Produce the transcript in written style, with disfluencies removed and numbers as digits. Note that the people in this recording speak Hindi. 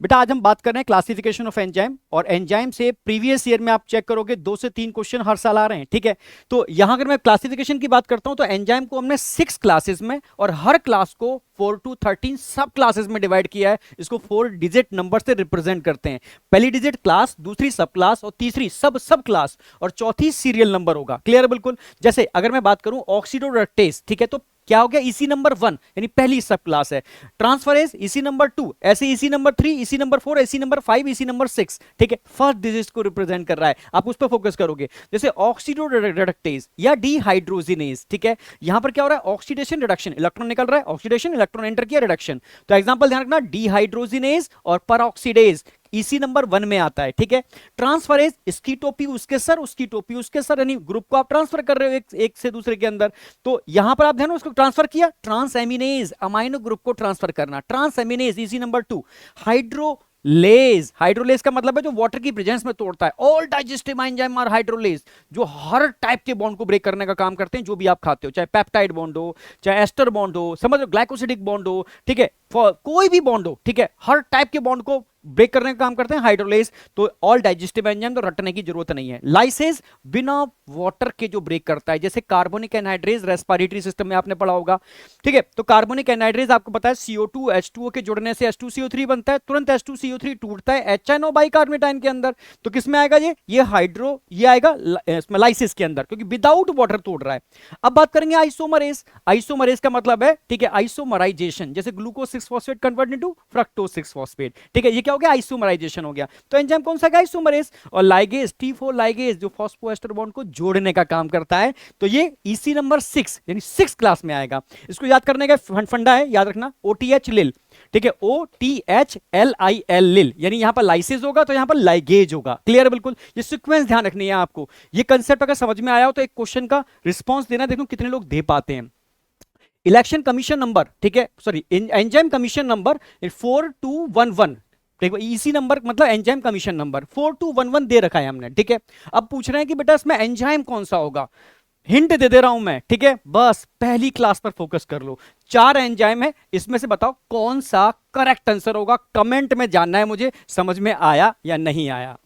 बेटा आज हम बात कर रहे हैं क्लासिफिकेशन ऑफ एंजाइम, और एंजाइम से प्रीवियस ईयर में आप चेक करोगे 2 से 3 क्वेश्चन हर साल आ रहे हैं। ठीक है, तो यहां अगर मैं क्लासिफिकेशन की बात करता हूं तो एंजाइम को हमने 6 क्लासेस में और हर क्लास को 4 to 13 सब क्लासेस में डिवाइड किया है। इसको 4 डिजिट नंबर से रिप्रेजेंट करते हैं। पहली डिजिट क्लास, दूसरी सब क्लास और तीसरी सब सब क्लास और चौथी सीरियल नंबर होगा। क्लियर है बिल्कुल। जैसे अगर मैं बात करूं ऑक्सीडोरेक्टेज, ठीक है, तो क्या हो गया, इसी नंबर 1 यानी पहली सब क्लास है। ट्रांसफरेज इसी नंबर 2, ऐसे इसी नंबर 3, इसी नंबर 4, इसी नंबर 5, इसी नंबर 6। ठीक है, फर्स्ट डिजिट को रिप्रेजेंट कर रहा है, आप उस पर फोकस करोगे। जैसे ऑक्सीडोरेडक्टेज या डिहाइड्रोजिनेज, ठीक है, यहां पर क्या हो रहा है, ऑक्सीडेशन रिडक्शन, इलेक्ट्रॉन निकल रहा है, ऑक्सीडेशन, इलेक्ट्रॉन एंटर किया, रिडक्शन। तो एग्जांपल ध्यान रखना, डिहाइड्रोजिनेज और परऑक्सीडेज इसी नंबर 1 में आता है। ठीक है, ट्रांसफरेज, इसकी टोपी उसके सर, उसकी टोपी उसके सर, यानी ग्रुप को आप ट्रांसफर कर रहे हो एक से दूसरे के अंदर। तो यहां पर आप ध्यान, उसको ट्रांसफर किया, ट्रांस एमिनेज, अमाइनो ग्रुप को ट्रांसफर करना, ट्रांस एमिनेज इसी नंबर 2। हाइड्रोलेज, हाइड्रोलेज का मतलब है जो वाटर की प्रेजेंस में तोड़ता है। All digestive enzyme are hydrolase, जो हर टाइप के बॉन्ड को ब्रेक करने का काम करते हैं, जो भी आप खाते हो, चाहे पेप्टाइड बॉन्ड हो, चाहे एस्टर बॉन्ड हो, समझ लो, ग्लाइकोसिडिक बॉन्ड हो, ठीक है, कोई भी बॉन्ड हो, ठीक है, हर टाइप के बॉन्ड को ब्रेक करने का काम करते हैं हाइड्रोलेज। तो ऑल डाइजेस्टिव एंजाइम, तो रटने की जरूरत नहीं है। लाइसेज बिना वाटर के जो ब्रेक करता है, जैसे कार्बोनिक एनहाइड्रेज, रेस्पिरेटरी सिस्टम में आपने पढ़ा होगा। ठीक है, तो कार्बोनिक एनहाइड्रेज आपको पता है CO2 H2O के जुड़ने से H2CO3 बनता है, तुरंत H2CO3 टूटता है HNO बाइकार्बोनेटाइन के अंदर। तो किसमें आएगा ये हाइड्रो, ये आएगा इसमें लाइसिस के अंदर, क्योंकि विदाउट वाटर तोड़ रहा है। अब बात करेंगे आइसोमरेज। आइसोमरेज का मतलब है, ठीक है, आइसोमराइजेशन, जैसे glucose 6 phosphate convert into fructose 6 phosphate. ठीक है, ये क्या हो गया, आइसोमराइजेशन हो गया। तो एंजाइम कौन सा है, आइसोमरेज। और लाइगेज, T4 लाइगेज, जो फॉस्फोएस्टर बॉन्ड को जोड़ने का काम करता है। तो ये इसी नंबर 6 यानी 6 क्लास में आएगा। इसको याद करने का फंडा है, याद रखना, OTH लिल, ठीक है, OTHLIL लिल, यानी यहां पर लाइसेज होगा तो यहां पर लाइगेज होगा। क्लियर है बिल्कुल। ये सीक्वेंस ध्यान रखनी है आपको। ये कंसेप्ट अगर समझ में आया हो तो एक क्वेश्चन का रिस्पॉन्स देना, देखो कितने लोग दे पाते हैं। इलेक्शन कमीशन नंबर, ठीक है, सॉरी, एंजाइम कमीशन नंबर 4211, देखो इसी नंबर मतलब एंजाइम कमीशन नंबर 4211 दे रखा है हमने। ठीक है, अब पूछ रहे हैं कि बेटा इसमें एंजाइम कौन सा होगा। हिंट दे दे रहा हूं मैं, ठीक है, बस पहली क्लास पर फोकस कर लो। 4 एंजाइम है, इसमें से बताओ कौन सा करेक्ट आंसर होगा। कमेंट में जानना है मुझे, समझ में आया या नहीं आया।